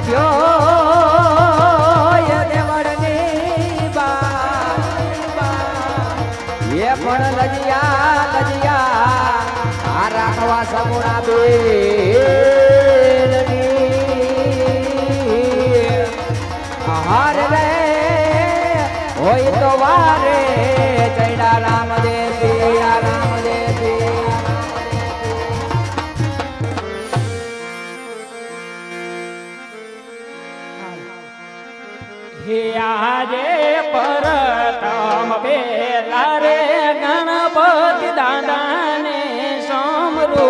રાખ્યો દેવળની બા એ પણ લજિયા આ રાખવા સગુણા બેલની હાર રે હોય તો વારે ચૈડા રામદેવ હે આજે પરતમ પેલા રે ગણપતિ દાદાને સમરો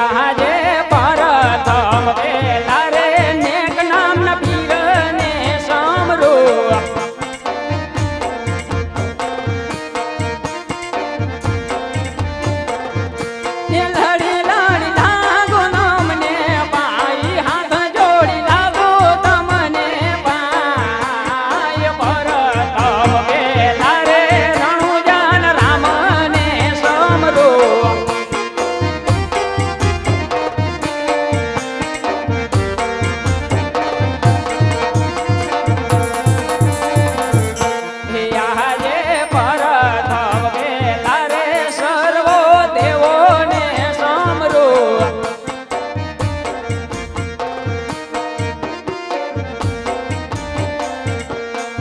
આજે પરતમ પેલા રે નેક નામના પીરને સાંભળો એ લડી લડી લાગો નામને પાઈ હાથ જોડી લાગો તમને પાય પરતમ પેલા રે રણુજાન રામને સાંભળો હે આજે પરતમ પેલા રે સર્વો દેવોને સાંભળો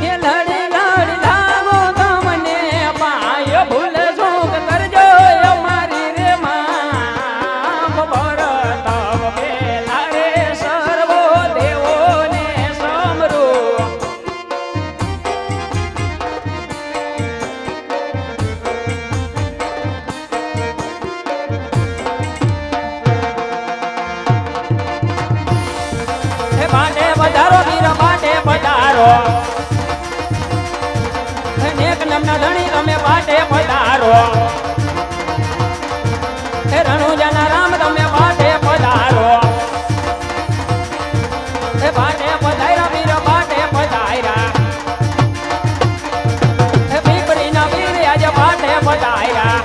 એ લડી લડી લાગો તમને પાય ભૂલ ચૂક કરજો અમારી રે માં પરતમ પેલા રે સર્વો દેવોને સાંભળો હે બાટે પધારો વીર બાટે પધારો હે નેક નામના ધણી તમે બાટે પધારો હે રણુજાના રામ તમે બાટે પધારો હે બાટે પધાર્યા વીર બાટે પધાર્યા હે પીપળીના વીર આજે બાટે પધાર્યા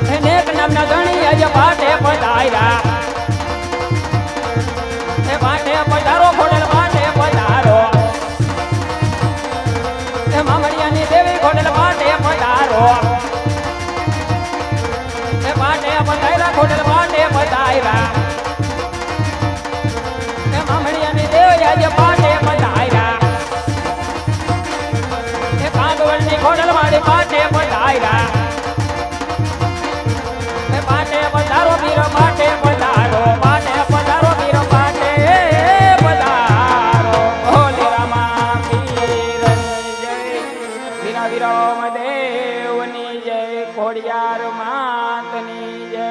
હે નેક નામના ધણી આજે બાટે પધાર્યા એ બાટે પધારો ખોડલ બાટે પધારો એ મામડિયાની દેવી ખોડલ બાટે પધારો એ બાટે પધાર્યા ખોડલ બાટે પધાર્યા એ મામડિયાની દેવી આજે બાટે પધાર્યા એ કાગવડની ખોડલ માડી બાટે પધાર્યા એ બાટે પધારો વીર બાટે પધારો બાટે પધારો વીર બાટે પધારો હોલી રામા પીરની જય વીરા વિરામ દેવની જય ખોડિયાર માતની જય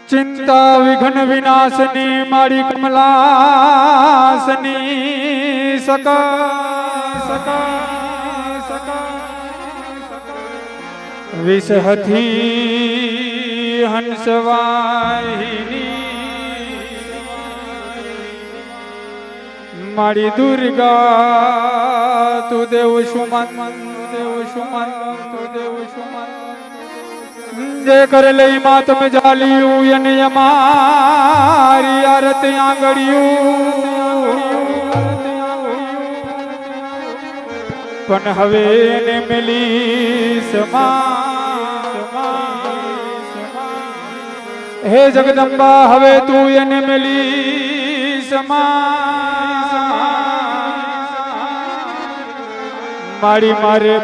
ચિંતા વિઘ્ન વિનાશની મારી કમલાસની સકા વિષહથી હંસવાહિની મારી દુર્ગા તું દેવ સુમન જે કર લઈ માતમ જાલિયું એને અમારી આરત આંગળિયું પણ હવે એને મિલી સમા હે જગદંબા હવે તું એને મિલી સમા મારી મારે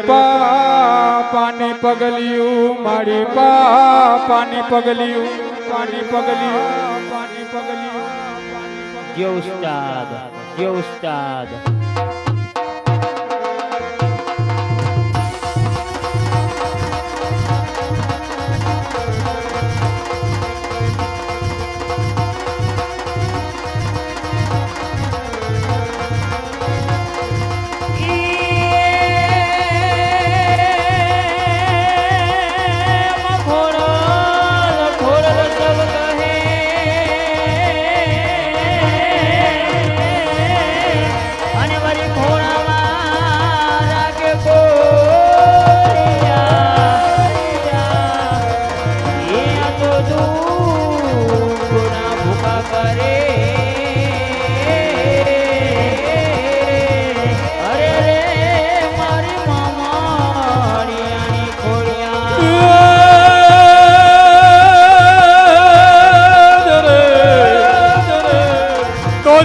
પાને પગલિયું મારી પાને પગલિયું જે ઉસ્તાદ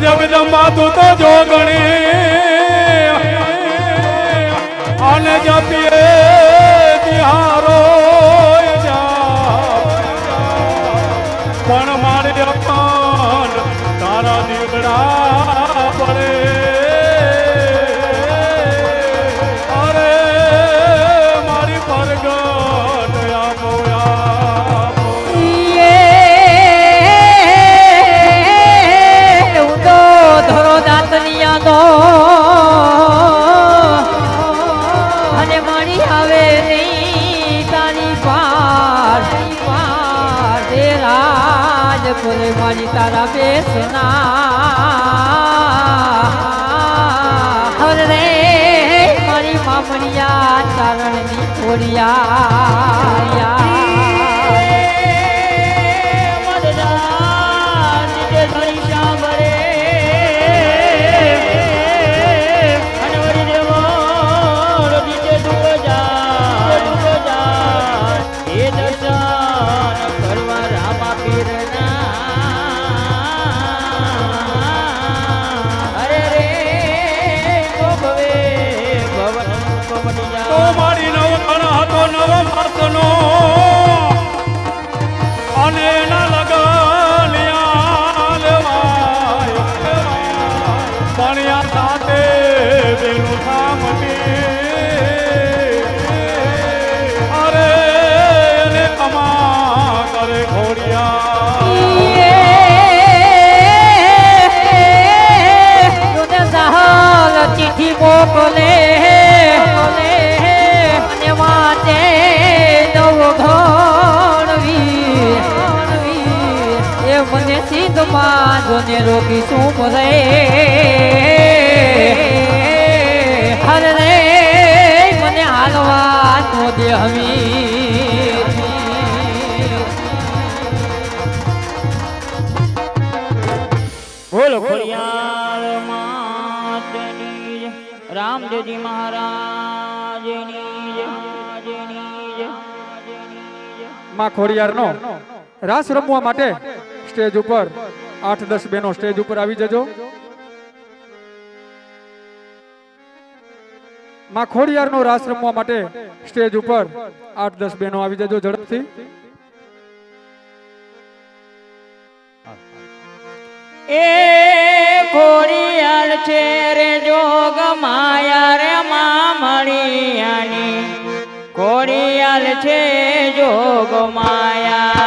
જગદંબા તું તો જો ગણે અને જપીએ તિહારો પણ મારે અપન મારા દીકડા પડે અરે મારી પરગટ આપો આપો હું તો ધરો દાંતનિયા દો અને મળી આવે નહીં તારી પાર તે રાજપુર મારી તારા બેસના હર રે મારી મામણિયા ચારણની ખોડિયા તો મારી નવખણ હતો નવ માસનો અને એના લગન લેવાય પણ્યા સાથે બેનું સામટી અરે એને કમા કરે ખોડિયા ચિઠ્ઠી મોકલે વાતે નવ ઘણવી એ મને સિંધમાં જોને રોકી શું ભરે હરે રે મને હાલવા નો દે હમી બોલો ખોડિયાર માતની રામદેવજી મહારાજની માં ખોડિયારનો રાસ રમવા માટે સ્ટેજ ઉપર 8-10 બહેનો સ્ટેજ ઉપર આવી જજો. માં ખોડિયારનો રાસ રમવા માટે સ્ટેજ ઉપર 8-10 બહેનો આવી જજો ઝડપથી. એ ખોડિયાર છે રે જોગ માયા રે મામણિયાની ખોડિયાર છે જોગ માયા